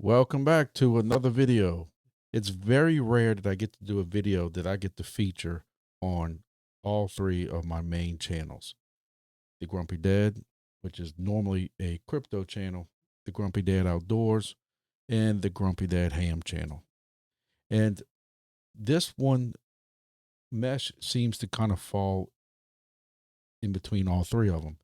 Welcome back to another video. It's very rare that I get to do a video that I get to feature on all three of my main channels. The Grumpy Dad, which is normally a crypto channel, the Grumpy Dad Outdoors, and the Grumpy Dad Ham channel. And this one, Mesh, seems to kind of fall in between all three of them.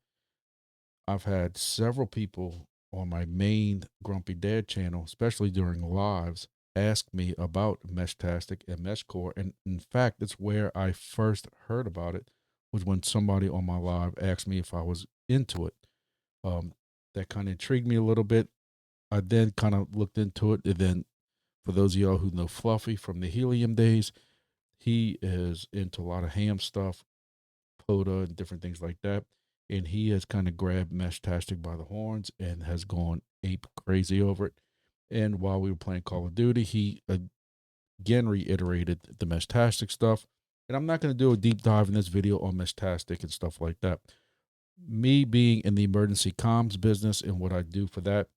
I've had several people on my main Grumpy Dad channel, especially during lives, ask me about Meshtastic and Meshcore. And in fact, it's where I first heard about it, was when somebody on my live asked me if I was into it. Um, that kind of intrigued me a little bit. I then kind of looked into it. And then for those of y'all who know Fluffy from the Helium days, he is into a lot of ham stuff, POTA and different things like that. And he has kind of grabbed Meshtastic by the horns and has gone ape crazy over it. And while we were playing Call of Duty, he again reiterated the Meshtastic stuff. And I'm not going to do a deep dive in this video on Meshtastic and stuff like that. Me being in the emergency comms business and what I do for that,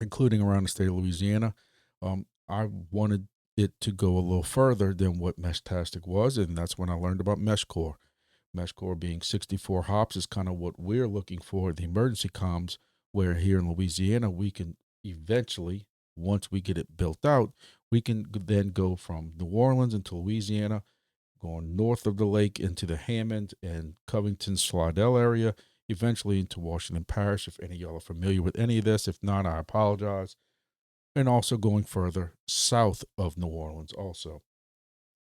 including around the state of Louisiana, I wanted it to go a little further than what Meshtastic was. And that's when I learned about Meshcore. Meshcore being 64 hops is kind of what we're looking for, the emergency comms, where here in Louisiana, we can eventually, once we get it built out, we can then go from New Orleans into Louisiana, going north of the lake into the Hammond and Covington, Slidell area, eventually into Washington Parish. If any of y'all are familiar with any of this, if not, I apologize. And also going further south of New Orleans also.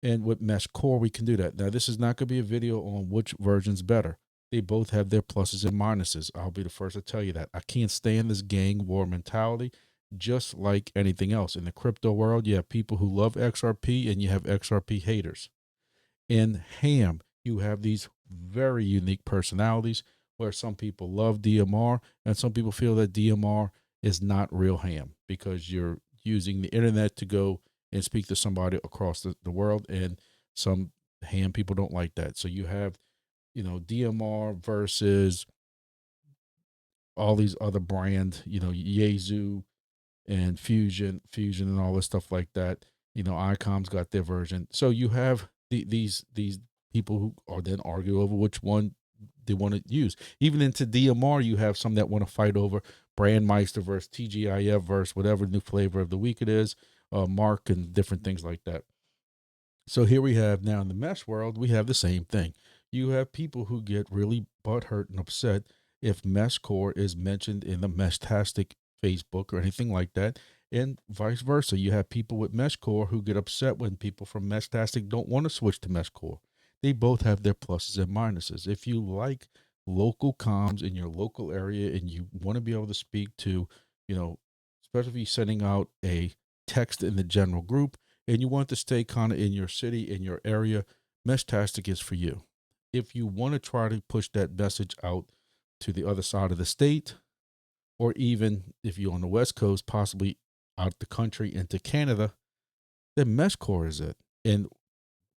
And with Meshcore, we can do that. Now, this is not going to be a video on which version's better. They both have their pluses and minuses. I'll be the first to tell you that. I can't stand this gang war mentality, just like anything else. In the crypto world, you have people who love XRP and you have XRP haters. In ham, you have these very unique personalities where some people love DMR and some people feel that DMR is not real ham because you're using the internet to go and speak to somebody across the world. And some ham people don't like that. So you have, DMR versus all these other brand, Yezu and Fusion and all this stuff like that. ICOM's got their version. So you have these people who are then argue over which one they want to use. Even into DMR, you have some that want to fight over Brandmeister versus TGIF versus whatever new flavor of the week it is, Mark and different things like that. So here we have now in the mesh world, we have the same thing. You have people who get really butthurt and upset if Meshcore is mentioned in the Meshtastic Facebook or anything like that, and vice versa. You have people with Meshcore who get upset when people from Meshtastic don't want to switch to Meshcore. They both have their pluses and minuses. If you like local comms in your local area and you want to be able to speak to, especially if you're sending out a text in the general group, and you want to stay kind of in your city, in your area, Meshtastic is for you. If you want to try to push that message out to the other side of the state, or even if you're on the West Coast, possibly out the country into Canada, then Meshcore is it. And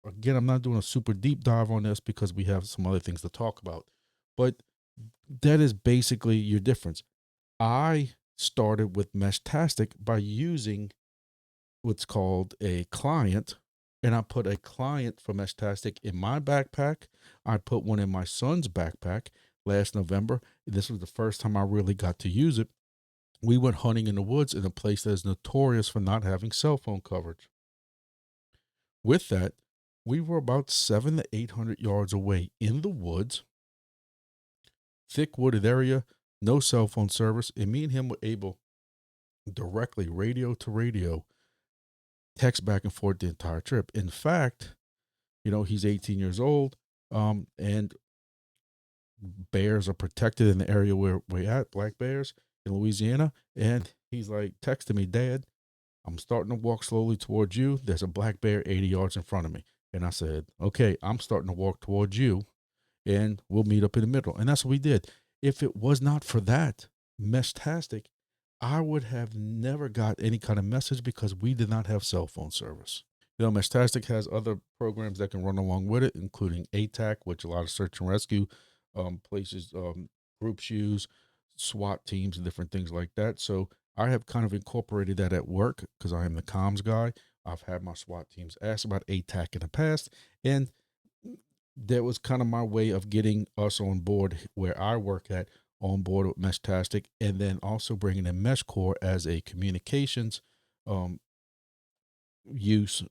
again, I'm not doing a super deep dive on this because we have some other things to talk about, but that is basically your difference. I started with Meshtastic by using what's called a client, and I put a client for Meshtastic in my backpack. I put one in my son's backpack last November. This was the first time I really got to use it. We went hunting in the woods in a place that is notorious for not having cell phone coverage. With that, we were about 700 to 800 yards away in the woods, thick wooded area, no cell phone service, and me and him were able directly radio to radio text back and forth the entire trip. In fact, he's 18 years old, and bears are protected in the area where we're at, black bears in Louisiana. And he's like texting me, Dad, I'm starting to walk slowly towards you. There's a black bear 80 yards in front of me. And I said, okay, I'm starting to walk towards you and we'll meet up in the middle. And that's what we did. If it was not for that Meshtastic, I would have never got any kind of message because we did not have cell phone service. Meshtastic has other programs that can run along with it, including ATAC, which a lot of search and rescue places, groups use, SWAT teams, and different things like that. So I have kind of incorporated that at work because I am the comms guy. I've had my SWAT teams ask about ATAC in the past, and that was kind of my way of getting us on board where I work at, on board with Meshtastic, and then also bringing in Meshcore as a communications um, use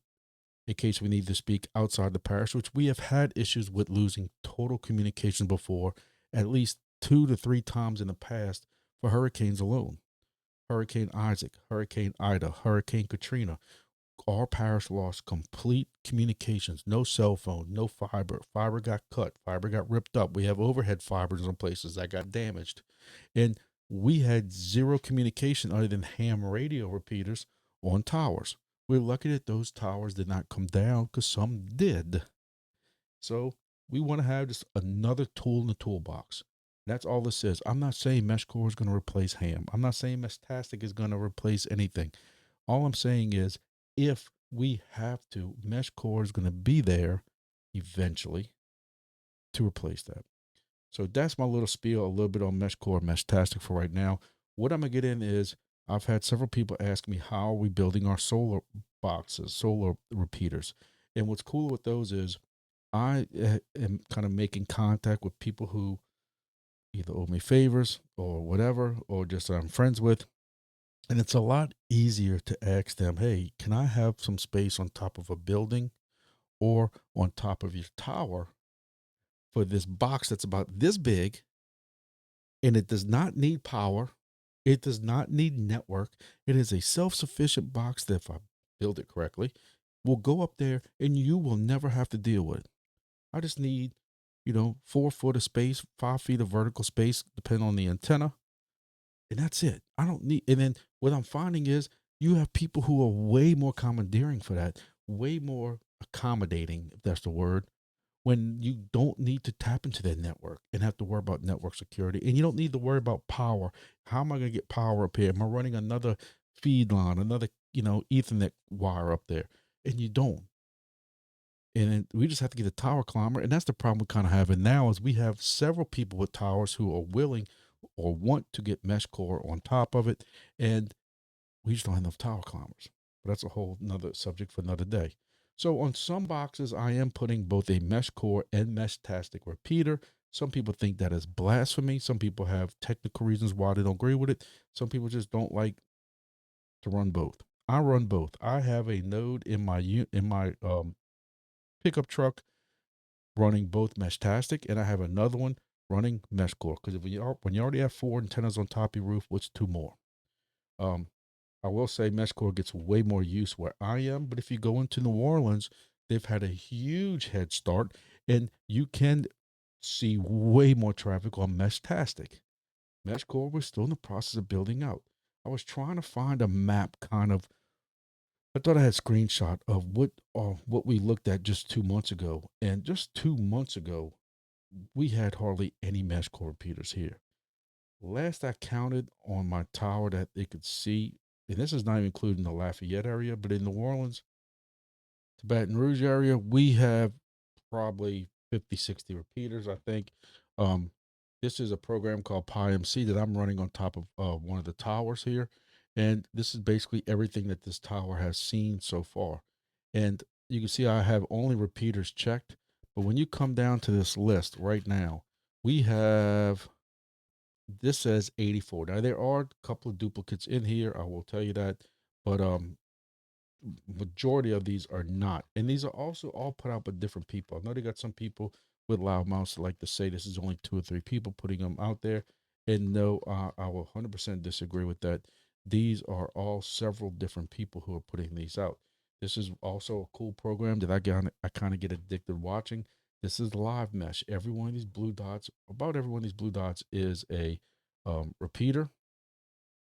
in case we need to speak outside the parish, which we have had issues with losing total communication before, at least 2 to 3 times in the past for hurricanes alone. Hurricane Isaac, Hurricane Ida, Hurricane Katrina. Our parish lost complete communications, no cell phone, no fiber. Fiber got cut, fiber got ripped up. We have overhead fibers in places that got damaged. And we had zero communication other than ham radio repeaters on towers. We're lucky that those towers did not come down because some did. So we want to have just another tool in the toolbox. That's all this is. I'm not saying Meshcore is going to replace ham. I'm not saying Meshtastic is going to replace anything. All I'm saying is if we have to, Meshcore is going to be there eventually to replace that. So that's my little spiel, a little bit on Meshcore, Meshtastic for right now. What I'm going to get in is I've had several people ask me how are we building our solar boxes, solar repeaters. And what's cool with those is I am kind of making contact with people who either owe me favors or whatever, or just I'm friends with. And it's a lot easier to ask them, hey, can I have some space on top of a building or on top of your tower for this box that's about this big, and it does not need power. It does not need network. It is a self-sufficient box that if I build it correctly, will go up there and you will never have to deal with it. I just need, 4 foot of space, 5 feet of vertical space, depending on the antenna. And that's it. I don't need, and then what I'm finding is you have people who are way more commandeering for that, way more accommodating, if that's the word, when you don't need to tap into that network and have to worry about network security. And you don't need to worry about power. How am I going to get power up here? Am I running another feed line, another, Ethernet wire up there? And you don't. And then we just have to get a tower climber. And that's the problem we kind of have. And now is we have several people with towers who are willing or want to get Meshcore on top of it. And we just don't have enough tower climbers. But that's a whole nother subject for another day. So on some boxes, I am putting both a Meshcore and Meshtastic repeater. Some people think that is blasphemy. Some people have technical reasons why they don't agree with it. Some people just don't like to run both. I run both. I have a node in my pickup truck running both Meshtastic, and I have another one running Meshcore. Because when you already have 4 antennas on top of your roof, what's 2 more? I will say Meshcore gets way more use where I am, but if you go into New Orleans, they've had a huge head start, and you can see way more traffic on Meshtastic. Meshcore was still in the process of building out. I was trying to find a map kind of. I thought I had a screenshot of what we looked at just 2 months ago, and just 2 months ago, we had hardly any Meshcore repeaters here. Last I counted on my tower that they could see, and this is not even including the Lafayette area, but in New Orleans to Baton Rouge area, we have probably 50, 60 repeaters, I think. Um, this is a program called PyMC that I'm running on top of one of the towers here. And this is basically everything that this tower has seen so far. And you can see I have only repeaters checked. But when you come down to this list right now, we have, this says 84. Now there are a couple of duplicates in here, I will tell you that, but majority of these are not, and these are also all put out by different people. I know they got some people with loud mouths that like to say this is only 2 or 3 people putting them out there, and no, I will 100% disagree with that. These are all several different people who are putting these out. This is also a cool program that I kind of get addicted watching. This is live mesh. Every one of these blue dots, about every one of these blue dots is a repeater.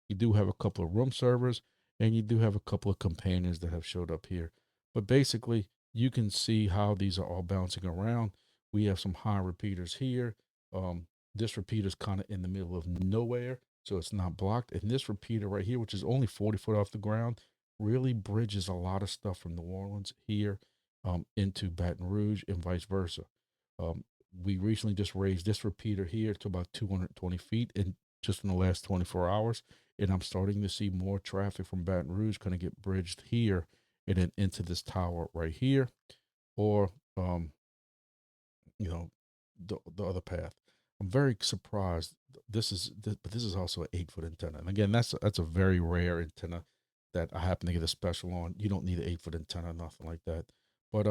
You do have a couple of room servers, and you do have a couple of companions that have showed up here. But basically, you can see how these are all bouncing around. We have some high repeaters here. This repeater is kind of in the middle of nowhere, so it's not blocked. And this repeater right here, which is only 40 foot off the ground, really bridges a lot of stuff from New Orleans here into Baton Rouge and vice versa. We recently just raised this repeater here to about 220 feet in just in the last 24 hours. and I'm starting to see more traffic from Baton Rouge kind of get bridged here and then into this tower right here, or you know, the other path. I'm very surprised. But this is also an 8-foot antenna, and again, that's a very rare antenna that I happen to get a special on. You don't need an 8-foot antenna, nothing like that. But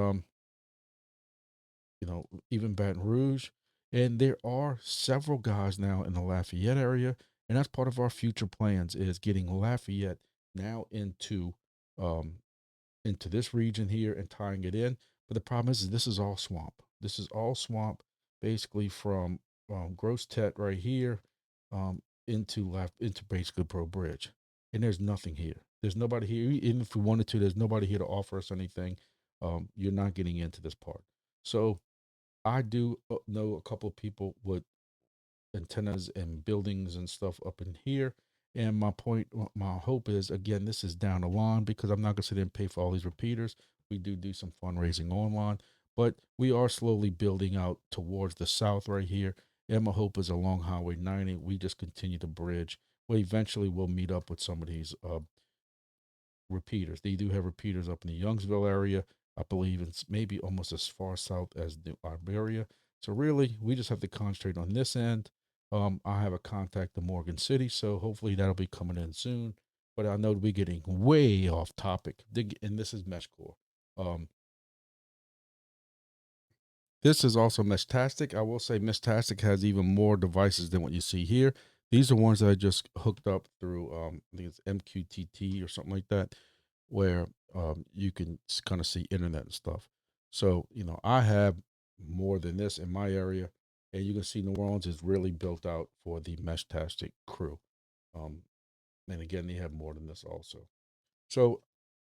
even Baton Rouge, and there are several guys now in the Lafayette area, and that's part of our future plans is getting Lafayette now um into this region here and tying it in. But the problem is this is all swamp. This is all swamp, basically from Gross Tet right here into basically Pro Bridge. And there's nothing here. There's nobody here. Even if we wanted to, there's nobody here to offer us anything. You're not getting into this part. So I do know a couple of people with antennas and buildings and stuff up in here. And my hope is, again, this is down the line because I'm not going to sit there and pay for all these repeaters. We do some fundraising online, but we are slowly building out towards the south right here. And my hope is along Highway 90, we just continue to bridge. Well, eventually we'll meet up with some of these repeaters. They do have repeaters up in the Youngsville area. I believe it's maybe almost as far south as New Iberia. So really, we just have to concentrate on this end. I have a contact in Morgan City, so hopefully that'll be coming in soon. But I know we're getting way off topic. And this is Meshcore. Um, this is also Meshtastic. I will say Meshtastic has even more devices than what you see here. These are ones that I just hooked up through, I think it's MQTT or something like that, where you can kind of see internet and stuff. So, I have more than this in my area, and you can see New Orleans is really built out for the Meshtastic crew. Um, and again, they have more than this also. So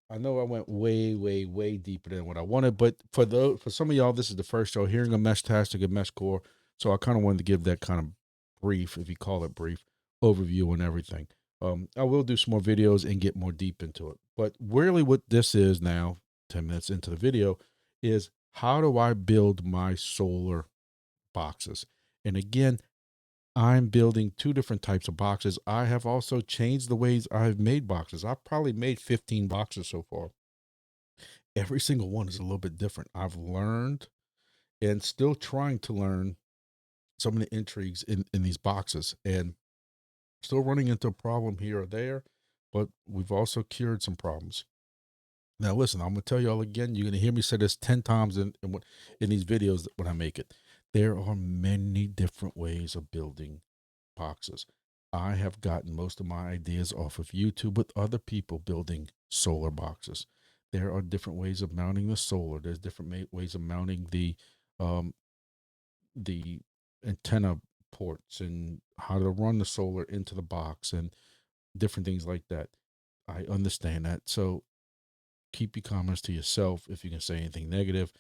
I know I went way, way, way deeper than what I wanted, but for some of y'all, this is the first show hearing a Meshtastic and Meshcore. So I kind of wanted to give that kind of brief, if you call it brief, overview and everything. I will do some more videos and get more deep into it. But really what this is now, 10 minutes into the video, is how do I build my solar boxes? And again, I'm building two different types of boxes. I have also changed the ways I've made boxes. I've probably made 15 boxes so far. Every single one is a little bit different. I've learned and still trying to learn some of the intrigues in these boxes, and still running into a problem here or there, but we've also cured some problems. Now, listen, I'm going to tell y'all again, you're going to hear me say this 10 times in these videos when I make it. There are many different ways of building boxes. I have gotten most of my ideas off of YouTube with other people building solar boxes. There are different ways of mounting the solar. There's different ways of mounting um, the antenna ports and how to run the solar into the box and different things like that. I understand that. So keep your comments to yourself if you can say anything negative.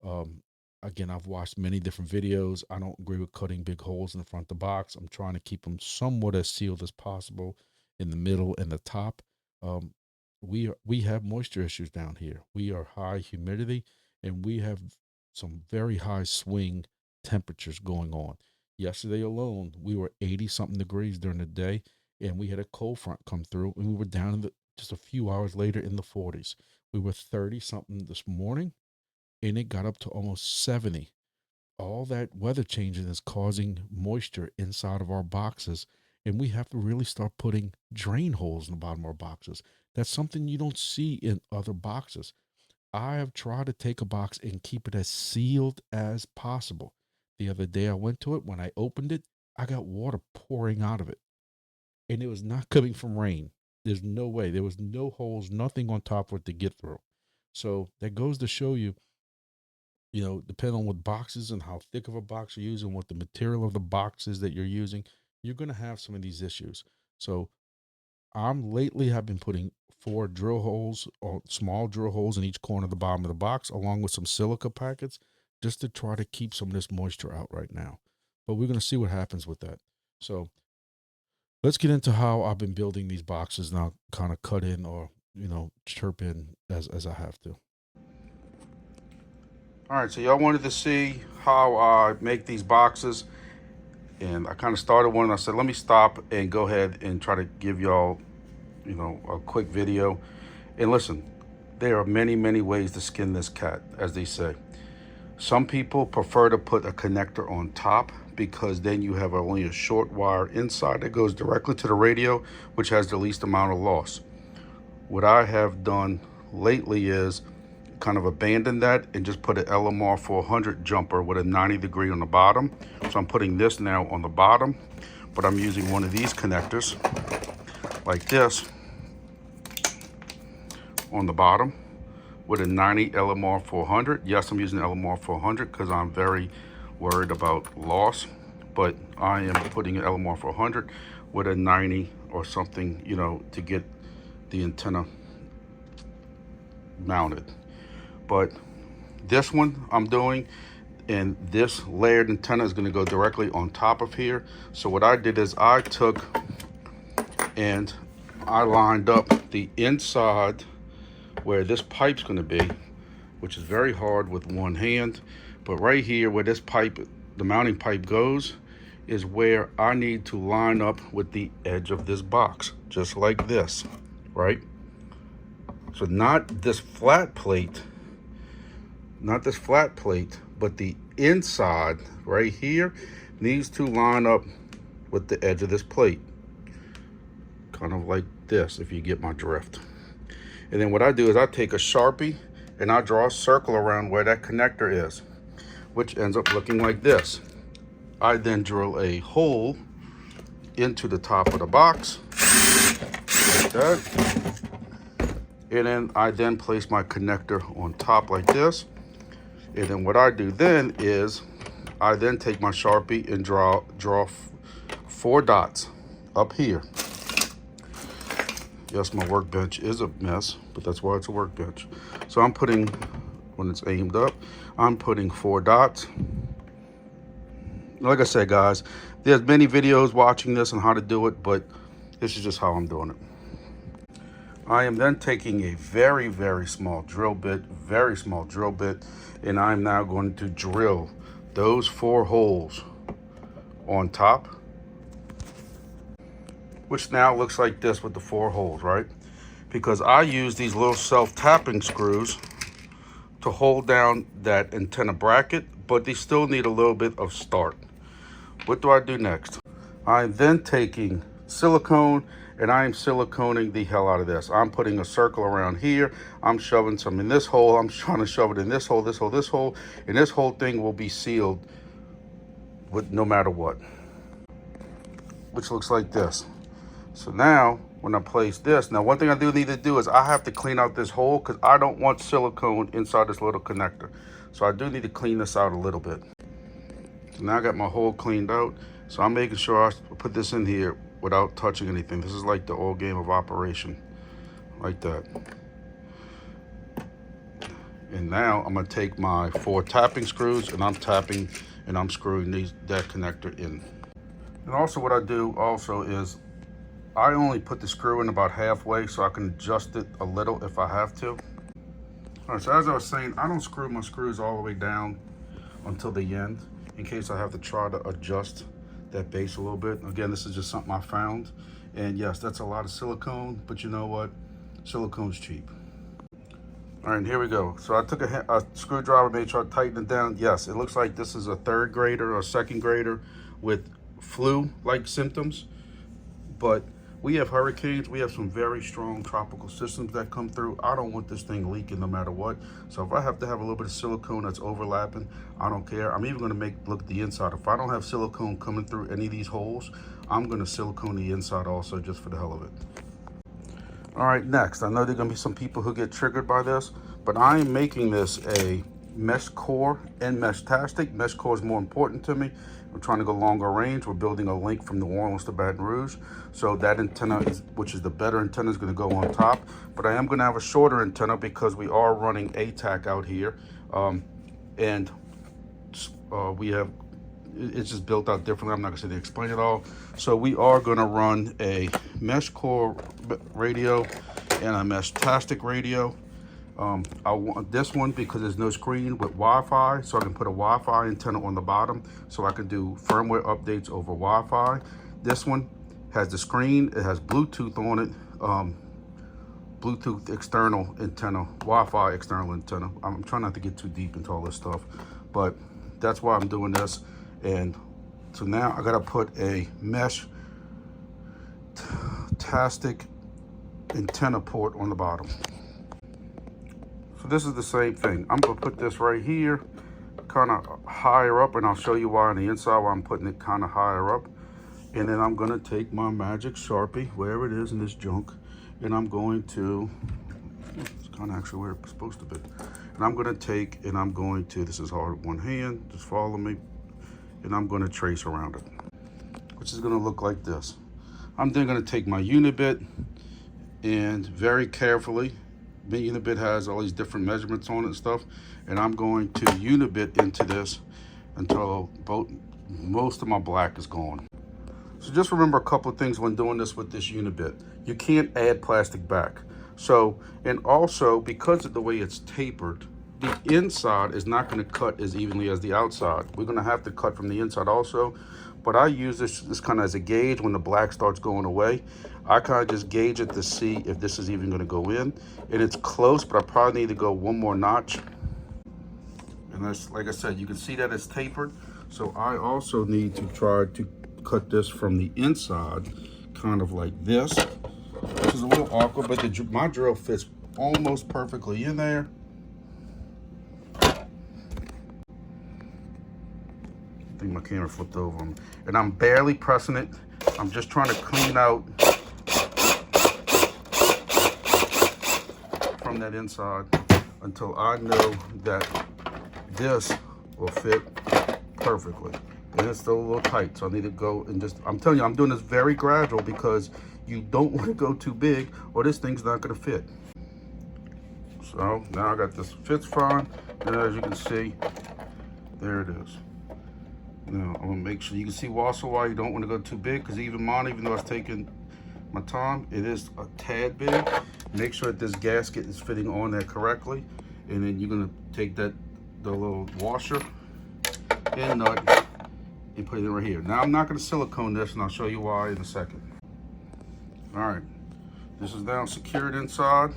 Um, Again, I've watched many different videos. I don't agree with cutting big holes in the front of the box. I'm trying to keep them somewhat as sealed as possible in the middle and the top. Um, we have moisture issues down here. We are high humidity, and we have some very high swing temperatures going on. Yesterday alone, we were 80 something degrees during the day, and we had a cold front come through, and we were down just a few hours later in the 40s. We were 30 something this morning, and it got up to almost 70. All that weather changing is causing moisture inside of our boxes, and we have to really start putting drain holes in the bottom of our boxes. That's something you don't see in other boxes. I have tried to take a box and keep it as sealed as possible. The other day I went to it. When I opened it, I got water pouring out of it, and it was not coming from rain. There's no way. There was no holes, nothing on top of it to get through. So that goes to show you, depending on what boxes and how thick of a box you're using, what the material of the boxes that you're using, you're going to have some of these issues. So I'm lately have been putting 4 drill holes or small drill holes in each corner of the bottom of the box, along with some silica packets, just to try to keep some of this moisture out right now. But we're going to see what happens with that. So let's get into how I've been building these boxes, and I'll kind of cut in or, chirp in as I have to. All right, so y'all wanted to see how I make these boxes. And I kind of started one and I said, let me stop and go ahead and try to give y'all, you know, a quick video. And listen, there are many, many ways to skin this cat, as they say. Some people prefer to put a connector on top because then you have only a short wire inside that goes directly to the radio, which has the least amount of loss. What I have done lately is kind of abandon that and just put an LMR 400 jumper with a 90-degree on the bottom. So I'm putting this now on the bottom, but I'm using one of these connectors like this on the bottom with a 90 LMR 400. Yes, I'm using LMR 400 because I'm very worried about loss, but I am putting an LMR 400 with a 90 or something, you know, to get the antenna mounted. But this one I'm doing, and this layered antenna is going to go directly on top of here. So what I did is I took and I lined up the inside where this pipe's going to be, which is very hard with one hand, but right here where this pipe, the mounting pipe goes, is where I need to line up with the edge of this box, just like this, right? So not this flat plate, but the inside right here needs to line up with the edge of this plate, kind of like this, if you get my drift. And then what I do is I take a Sharpie and I draw a circle around where that connector is, which ends up looking like this. I then drill a hole into the top of the box like that, and then I place my connector on top like this. And then what I do then is I then take my Sharpie and draw 4 dots up here. Yes, my workbench is a mess, but that's why it's a workbench. So I'm putting, when it's aimed up, I'm putting 4 dots. Like I said, guys, there's many videos watching this on how to do it, but this is just how I'm doing it. I am then taking a very, very small drill bit, and I'm now going to drill those 4 holes on top, which now looks like this with the 4 holes, right? Because I use these little self-tapping screws to hold down that antenna bracket, but they still need a little bit of start. What do I do next? I'm then taking silicone and I am siliconing the hell out of this. I'm putting a circle around here. I'm shoving some in this hole. I'm trying to shove it in this hole, this hole, this hole, and this whole thing will be sealed with no matter what, which looks like this. So now when I place this, now one thing I do need to do is I have to clean out this hole because I don't want silicone inside this little connector. So I do need to clean this out a little bit. So now I got my hole cleaned out. So I'm making sure I put this in here without touching anything. This is like the old game of operation, like that. And now I'm gonna take my 4 tapping screws and I'm tapping and I'm screwing that connector in. And also what I do also is I only put the screw in about halfway so I can adjust it a little if I have to. All right, so as I was saying, I don't screw my screws all the way down until the end in case I have to try to adjust that base a little bit. Again, this is just something I found. And yes, that's a lot of silicone, but you know what? Silicone's cheap. All right, and here we go. So I took a screwdriver, made sure I tightened it down. Yes, it looks like this is a 3rd grader or 2nd grader with flu-like symptoms, but we have hurricanes. We have some very strong tropical systems that come through. I don't want this thing leaking no matter what. So if I have to have a little bit of silicone that's overlapping, I don't care. I'm even gonna look at the inside. If I don't have silicone coming through any of these holes, I'm gonna silicone the inside also just for the hell of it. All right, next, I know there are gonna be some people who get triggered by this, but I am making this a Meshcore and Meshtastic. Meshcore is more important to me. I'm trying to go longer range. We're building a link from New Orleans to Baton Rouge. So that antenna, which is the better antenna, is going to go on top. But I am going to have a shorter antenna because we are running ATAC out here. And we have, it's just built out differently. I'm not going to explain it all. So we are going to run a Meshcore radio and a Meshtastic radio. I want this one because there's no screen with Wi-Fi, so I can put a Wi-Fi antenna on the bottom so I can do firmware updates over Wi-Fi. This one has the screen, it has Bluetooth on it, Bluetooth external antenna, Wi-Fi external antenna. I'm trying not to get too deep into all this stuff, but that's why I'm doing this. And so now I gotta put a Meshtastic antenna port on the bottom. So this is the same thing. I'm gonna put this right here, kind of higher up, and I'll show you why on the inside, why I'm putting it kind of higher up. And then I'm gonna take my magic Sharpie, wherever it is in this junk, and I'm going to, it's kind of actually where it's supposed to be. And I'm gonna take, and I'm going to, this is hard with one hand, just follow me, and I'm gonna trace around it, which is gonna look like this. I'm then gonna take my unibit and very carefully, the unibit has all these different measurements on it and stuff, and I'm going to unibit into this until most of my black is gone. So just remember a couple of things when doing this with this unibit. You can't add plastic back. So, and also because of the way it's tapered, the inside is not going to cut as evenly as the outside. We're going to have to cut from the inside also, but I use this kind of as a gauge when the black starts going away. I kind of just gauge it to see if this is even going to go in, and it's close, but I probably need to go one more notch. And that's, like I said, you can see that it's tapered, so I also need to try to cut this from the inside, kind of like this, which is a little awkward, but my drill fits almost perfectly in there. I think my camera flipped over, and I'm barely pressing it. I'm just trying to clean out from that inside until I know that this will fit perfectly. And it's still a little tight, so I need to go and just, I'm telling you, I'm doing this very gradual because you don't want to go too big or this thing's not going to fit. So now I got this, fits fine, and as you can see, there it is. Now I'm gonna make sure you can see also why you don't want to go too big, because even mine, even though it's taking my time, it is a tad big. Make sure that this gasket is fitting on there correctly, and then you're gonna take the little washer and nut and put it in right here. Now I'm not gonna silicone this, and I'll show you why in a second. All right, this is now secured inside.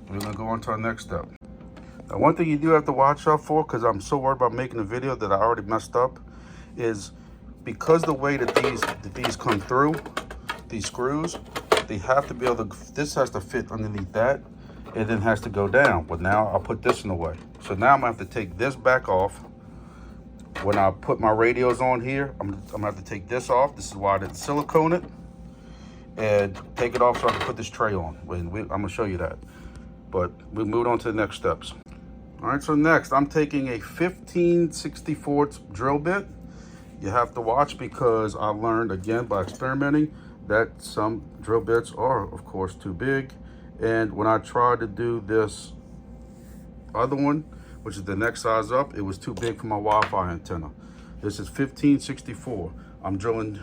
We're gonna go on to our next step. Now, one thing you do have to watch out for, because I'm so worried about making a video that I already messed up, is because the way that these come through, these screws, they have to be able to, this has to fit underneath that, and then has to go down. But now I'll put this in the way. So now I'm gonna have to take this back off. When I put my radios on here, I'm gonna have to take this off. This is why I didn't silicone it. And take it off so I can put this tray on. I'm gonna show you that. But we moved on to the next steps. All right, so next I'm taking a 15/64 drill bit. You have to watch because I learned again by experimenting that some drill bits are of course too big. And when I tried to do this other one, which is the next size up, it was too big for my Wi-Fi antenna. This is 15/64. I'm drilling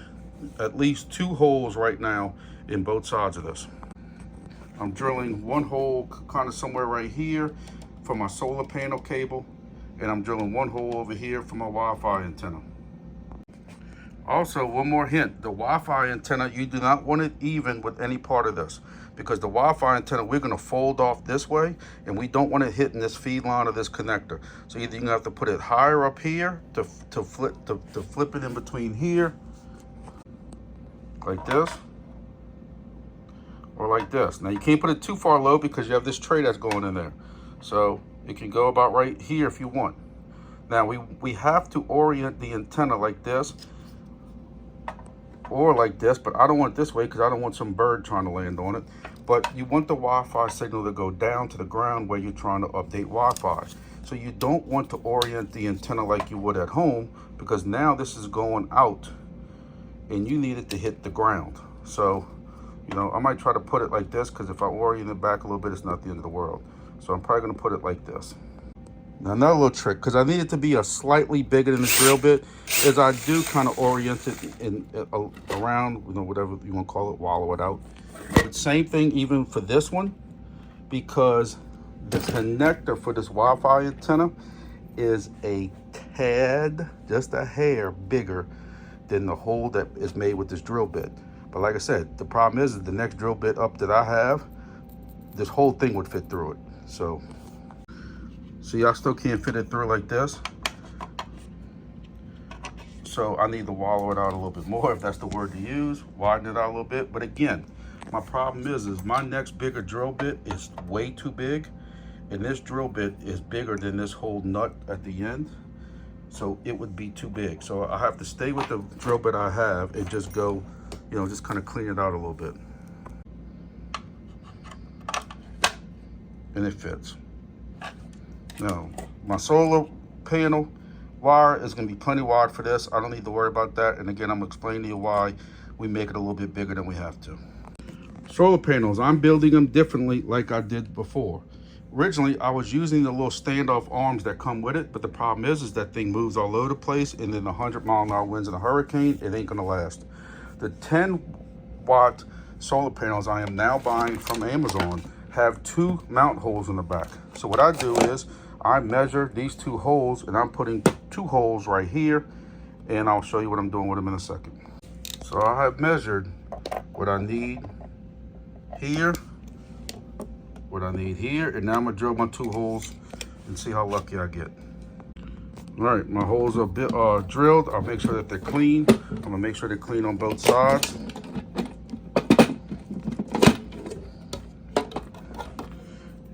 at least 2 holes right now in both sides of this. I'm drilling one hole kind of somewhere right here for my solar panel cable, and I'm drilling one hole over here for my Wi-Fi antenna. Also, one more hint, the Wi-Fi antenna, you do not want it even with any part of this, because the Wi-Fi antenna, we're gonna fold off this way, and we don't want it hitting this feed line of this connector. So either you're gonna have to put it higher up here to flip it in between here, like this, or like this. Now you can't put it too far low because you have this tray that's going in there. So it can go about right here if you want. Now we have to orient the antenna like this or like this, but I don't want it this way because I don't want some bird trying to land on it. But you want the Wi-Fi signal to go down to the ground where you're trying to update Wi-Fi. So you don't want to orient the antenna like you would at home, because now this is going out and you need it to hit the ground. So, you know, I might try to put it like this, because if I orient it back a little bit, it's not the end of the world. So I'm probably gonna put it like this. Now another little trick, because I need it to be a slightly bigger than the drill bit, is I do kind of orient it around, you know, whatever you want to call it, wallow it out. But same thing even for this one, because the connector for this Wi-Fi antenna is a tad, just a hair bigger than the hole that is made with this drill bit. But like I said, the problem is that the next drill bit up that I have, this whole thing would fit through it. So y'all still can't fit it through like this. So I need to wallow it out a little bit more, if that's the word to use, widen it out a little bit. But again, my problem is my next bigger drill bit is way too big, and this drill bit is bigger than this whole nut at the end. So it would be too big. So I have to stay with the drill bit I have and just go, you know, just kind of clean it out a little bit. And it fits. Now, my solar panel wire is going to be plenty wide for this. I don't need to worry about that. And again, I'm going to explain to you why we make it a little bit bigger than we have to. Solar panels, I'm building them differently like I did before. Originally, I was using the little standoff arms that come with it, but the problem is that thing moves all over the place, and then 100-mile-an-hour winds in a hurricane, it ain't gonna last. The 10-watt solar panels I am now buying from Amazon have 2 mount holes in the back. So what I do is I measure these 2 holes, and I'm putting 2 holes right here, and I'll show you what I'm doing with them in a second. So I have measured what I need here, what I need here, and now I'm gonna drill my 2 holes and see how lucky I get. All right, my holes are drilled. I'll make sure that they're clean. I'm gonna make sure they're clean on both sides.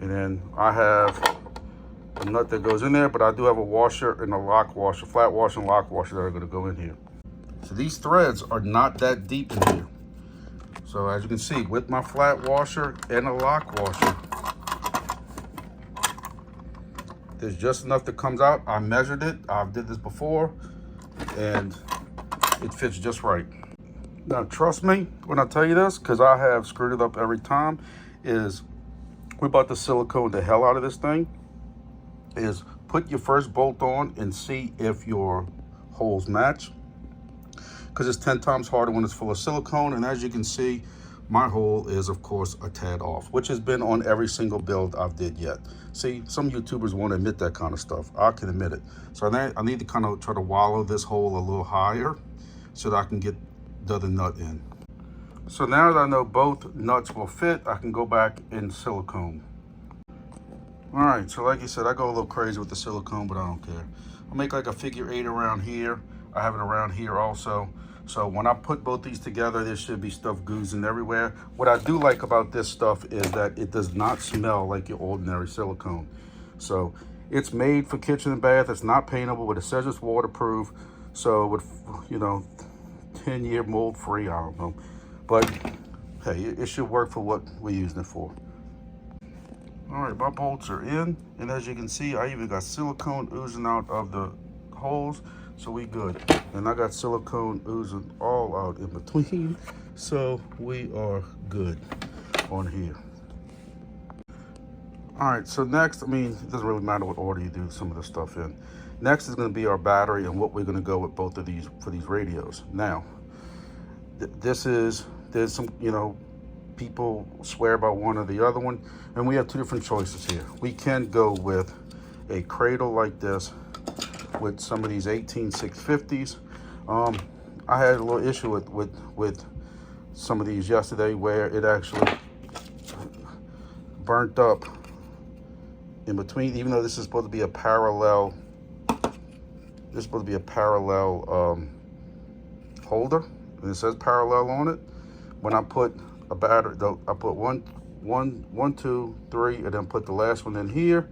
And then I have a nut that goes in there, but I do have a washer and a lock washer, flat washer and lock washer that are gonna go in here. So these threads are not that deep in here. So as you can see, with my flat washer and a lock washer, there's just enough that comes out. I measured it, I did this before, and it fits just right. Now trust me when I tell you this, because I have screwed it up every time, is we're about to silicone the hell out of this thing, is put your first bolt on and see if your holes match, because it's 10 times harder when it's full of silicone. And as you can see, my hole is of course a tad off, which has been on every single build I've did yet. See, some YouTubers won't admit that kind of stuff. I can admit it. So I need to kind of try to wallow this hole a little higher so that I can get the other nut in. So now that I know both nuts will fit, I can go back and silicone. All right, so like you said, I go a little crazy with the silicone, but I don't care. I'll make like a figure 8 around here. I have it around here also. So when I put both these together, there should be stuff oozing everywhere. What I do like about this stuff is that it does not smell like your ordinary silicone. So it's made for kitchen and bath. It's not paintable, but it says it's waterproof. So with, you know, 10-year mold free, I don't know. But hey, it should work for what we're using it for. All right, my bolts are in. And as you can see, I even got silicone oozing out of the holes. So we good. And I got silicone oozing all out in between. So we are good on here. All right, so next, I mean, it doesn't really matter what order you do some of the stuff in. Next is gonna be our battery and what we're gonna go with both of these for these radios. Now, there's some, you know, people swear by one or the other one, and we have 2 different choices here. We can go with a cradle like this with some of these 18650s. I had a little issue with some of these yesterday where it actually burnt up in between, even though this is supposed to be a parallel, holder, and it says parallel on it. When I put a battery, I put one, 2, 3, and then put the last one in here.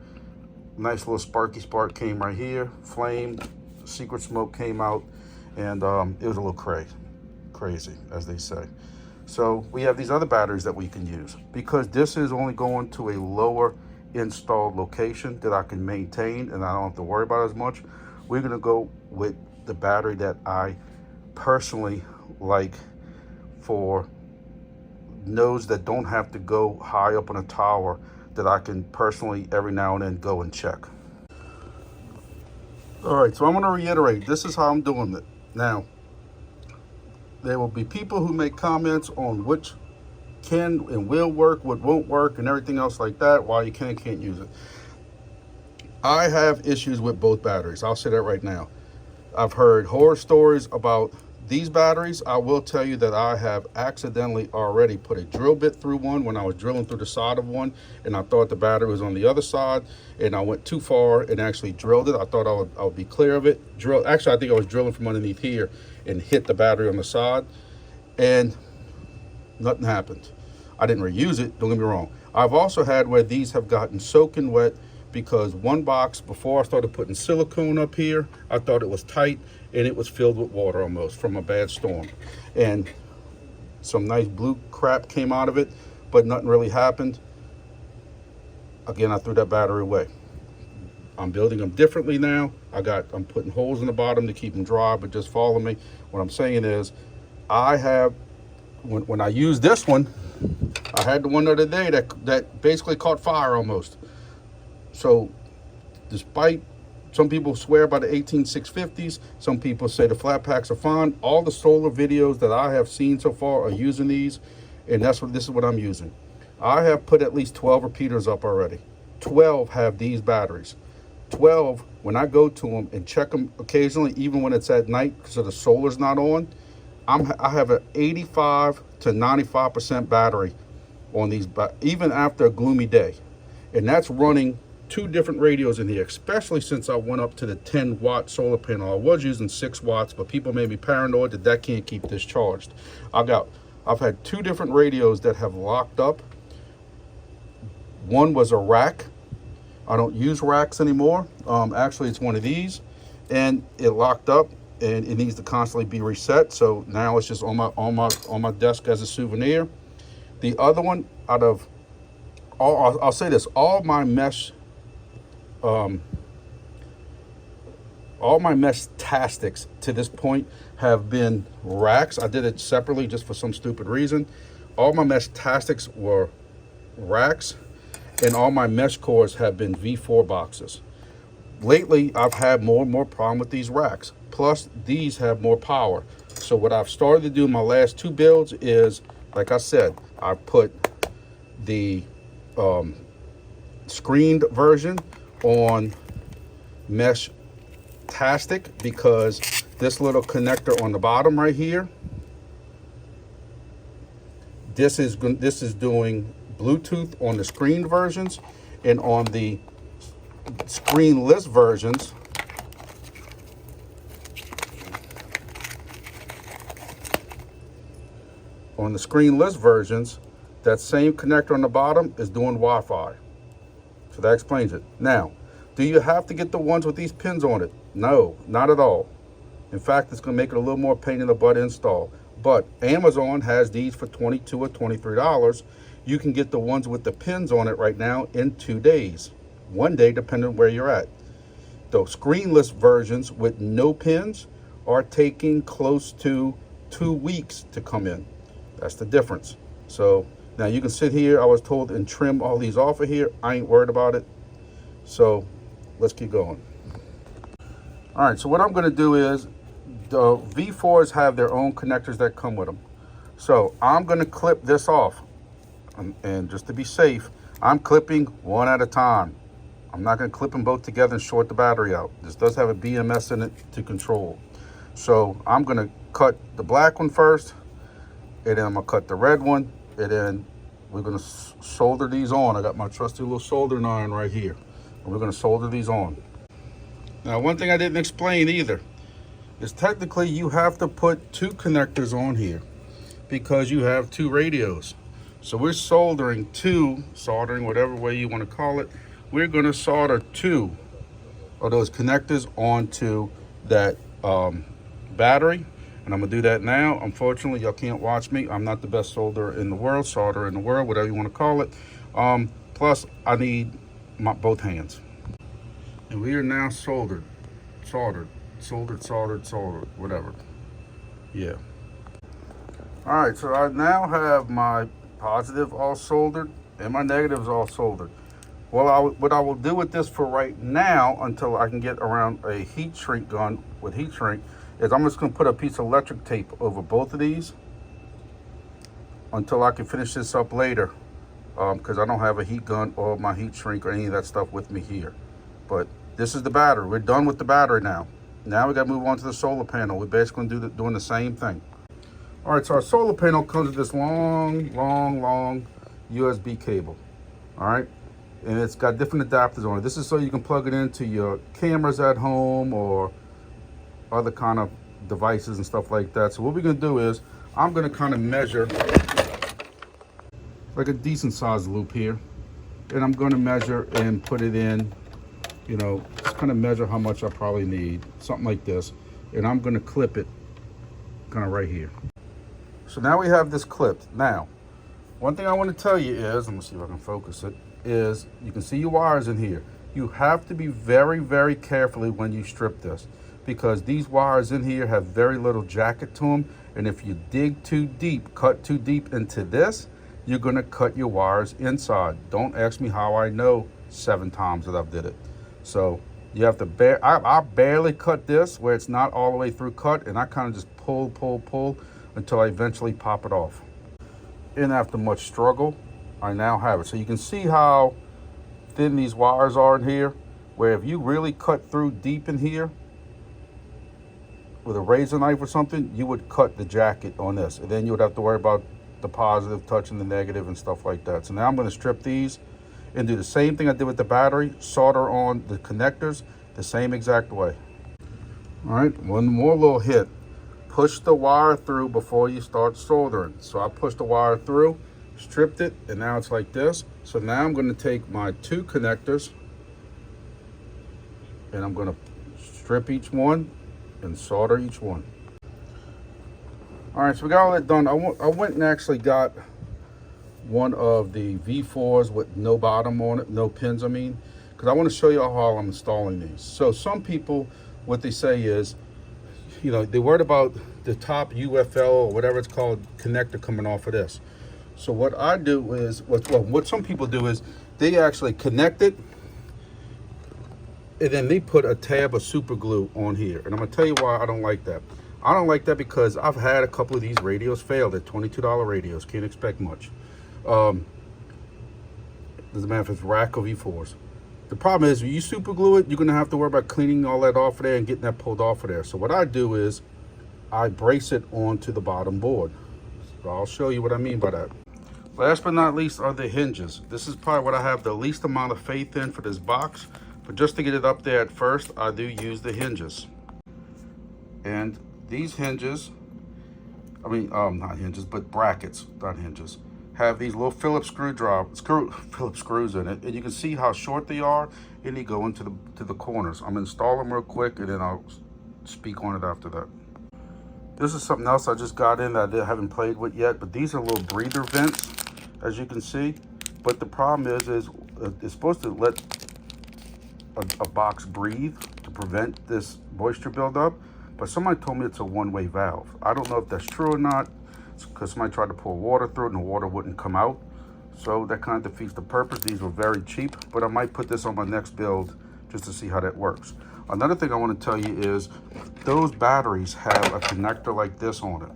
Nice little sparky spark came right here, flame, secret smoke came out, and it was a little crazy, as they say. So we have these other batteries that we can use. Because this is only going to a lower installed location that I can maintain and I don't have to worry about as much, we're gonna go with the battery that I personally like for nodes that don't have to go high up on a tower, that I can personally every now and then go and check. All right, so I'm gonna reiterate, this is how I'm doing it. Now, there will be people who make comments on which can and will work, what won't work, and everything else like that, why you can't use it. I have issues with both batteries. I'll say that right now. I've heard horror stories about these batteries. I will tell you that I have accidentally already put a drill bit through one when I was drilling through the side of one, and I thought the battery was on the other side, and I went too far and actually drilled it. I thought I would be clear of it. Actually, I think I was drilling from underneath here and hit the battery on the side, and nothing happened. I didn't reuse it, don't get me wrong. I've also had where these have gotten soaking wet because one box, before I started putting silicone up here, I thought it was tight and it was filled with water almost from a bad storm. And some nice blue crap came out of it, but nothing really happened. Again, I threw that battery away. I'm building them differently now. I'm putting holes in the bottom to keep them dry, but just follow me. What I'm saying is, I have, when I used this one, I had the one the other day that basically caught fire almost. So despite some people swear by the 18650s, some people say the flat packs are fine. All the solar videos that I have seen so far are using these, and this is what I'm using. I have put at least 12 repeaters up already. 12 have these batteries. 12, when I go to them and check them occasionally, even when it's at night because the solar's not on, I have an 85 to 95% battery on these, even after a gloomy day. And that's running 2 different radios in here, especially since I went up to the 10-watt solar panel. I was using 6 watts, but people may be paranoid that can't keep this charged. I've had 2 different radios that have locked up. One was a rack. I don't use racks anymore. Actually, it's one of these, and it locked up, and it needs to constantly be reset. So now it's just on my desk as a souvenir. The other one, I'll say this: all my Meshtastics to this point have been racks. I did it separately just for some stupid reason. All my Meshtastics were racks, and all my Meshcores have been V4 boxes. Lately, I've had more and more problem with these racks. Plus, these have more power. So what I've started to do in my last 2 builds is, like I said, I put the screened version on Meshtastic, because this little connector on the bottom right here, this is doing Bluetooth on the screened versions, and on the screenless versions, that same connector on the bottom is doing Wi-Fi. So that explains it. Now, do you have to get the ones with these pins on it? No, not at all. In fact, it's going to make it a little more pain in the butt install. But Amazon has these for $22 or $23. You can get the ones with the pins on it right now in 2 days. 1 day, depending on where you're at. The screenless versions with no pins are taking close to 2 weeks to come in. That's the difference. So now you can sit here, I was told, and trim all these off of here. I ain't worried about it. So let's keep going. All right, so what I'm going to do is, the V4s have their own connectors that come with them. So I'm going to clip this off. And just to be safe, I'm clipping one at a time. I'm not going to clip them both together and short the battery out. This does have a BMS in it to control. So I'm going to cut the black one first, and then I'm going to cut the red one, and then we're going to solder these on. I got my trusty little soldering iron right here, and we're going to solder these on. Now, one thing I didn't explain either is technically you have to put 2 connectors on here because you have 2 radios. So we're soldering, whatever way you want to call it, we're going to solder 2 of those connectors onto that battery. And I'm going to do that now. Unfortunately, y'all can't watch me. I'm not the best solderer in the world, whatever you want to call it. Plus, I need both hands. And we are now soldered, whatever. Yeah. All right, so I now have my positive all soldered and my negatives all soldered. Well, what I will do with this for right now, until I can get around a heat shrink gun with heat shrink, is I'm just going to put a piece of electric tape over both of these. until I can finish this up later, because I don't have a heat gun or my heat shrink or any of that stuff with me here. But this is the battery. We're done with the battery now. Now we got to move on to the solar panel. We're basically doing the same thing. All right, so our solar panel comes with this long USB cable. All right, and it's got different adapters on it. This is so you can plug it into your cameras at home or other kind of devices and stuff like that. So what we're gonna do is I'm gonna kind of measure like a decent sized loop here, and I'm gonna measure and put it in, you know, just kind of measure how much I probably need, something like this, and I'm gonna clip it kind of right here. So now we have this clipped. Now, one thing I want to tell you is, let me see if I can focus it, is you can see your wires in here. You have to be very carefully when you strip this, because these wires in here have very little jacket to them, and if you dig too deep, cut too deep into this, you're gonna cut your wires inside. Don't ask me how I know 7 times that I've did it. So you have to I barely cut this where it's not all the way through cut, and I kind of just pull until I eventually pop it off. And after much struggle, I now have it. So you can see how thin these wires are in here, where if you really cut through deep in here with a razor knife or something, you would cut the jacket on this, and then you would have to worry about the positive touching the negative and stuff like that. So now I'm going to strip these and do the same thing I did with the battery, solder on the connectors the same exact way. All right, one more little hit. Push the wire through before you start soldering. So I pushed the wire through, stripped it, and now it's like this. So now I'm going to take my 2 connectors and I'm going to strip each one and solder each one. All right, so we got all that done. I went and actually got one of the V4s with no bottom on it, no pins, I mean, because I want to show you how I'm installing these. So some people, what they say is, you know, they're worried about the top UFL or whatever it's called connector coming off of this. So what I do is, what some people do is they actually connect it and then they put a tab of super glue on here. And I'm gonna tell you why I don't like that. I don't like that because I've had a couple of these radios fail. They're $22 radios, can't expect much. Doesn't matter if it's rack or V4s. The problem is when you super glue it, you're gonna have to worry about cleaning all that off of there and getting that pulled off of there. So what I do is I brace it onto the bottom board. So I'll show you what I mean by that. Last but not least are the hinges. This is probably what I have the least amount of faith in for this box, but just to get it up there at first, I do use the hinges. And these hinges, I mean, not hinges, but brackets, not hinges, have these little Phillips Phillips screws in it, and you can see how short they are, and they go into the corners. I'm gonna install them real quick, and then I'll speak on it after that. This is something else I just got in that I haven't played with yet, but these are little breather vents, as you can see. But the problem is it's supposed to let a box breathe to prevent this moisture buildup, but somebody told me it's a one-way valve. I don't know if that's true or not, because somebody tried to pour water through it and the water wouldn't come out. So that kind of defeats the purpose. These were very cheap, but I might put this on my next build just to see how that works. Another thing I want to tell you is those batteries have a connector like this on it.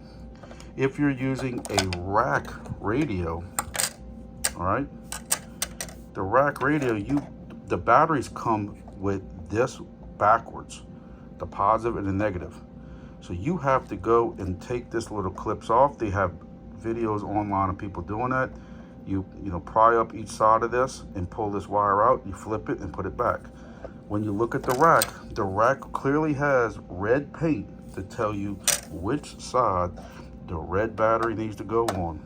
If you're using a rack radio, all right, the rack radio, the batteries come with this backwards, the positive and the negative. So you have to go and take this little clips off. They have videos online of people doing that. You know, pry up each side of this and pull this wire out. You flip it and put it back. When you look at the rack clearly has red paint to tell you which side the red battery needs to go on.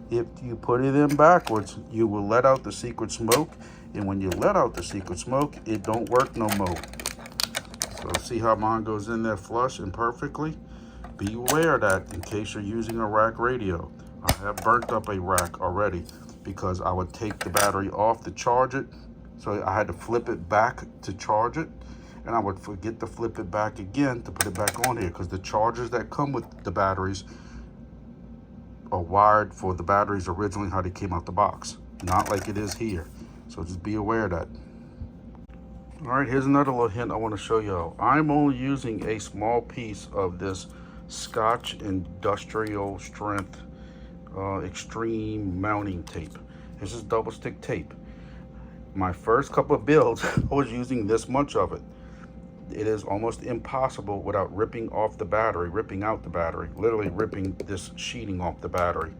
If you put it in backwards, you will let out the secret smoke. And when you let out the secret smoke, it don't work no more. So see how mine goes in there flush and perfectly? Be aware of that in case you're using a rack radio. I have burnt up a rack already because I would take the battery off to charge it. So I had to flip it back to charge it, and I would forget to flip it back again to put it back on here, because the chargers that come with the batteries are wired for the batteries originally how they came out the box, not like it is here. So just be aware of that. All right, here's another little hint I want to show y'all. I'm only using a small piece of this Scotch industrial strength extreme mounting tape. This is double stick tape. My first couple of builds, I was using this much of it. It is almost impossible without ripping off the battery, ripping out the battery, literally ripping this sheeting off the battery,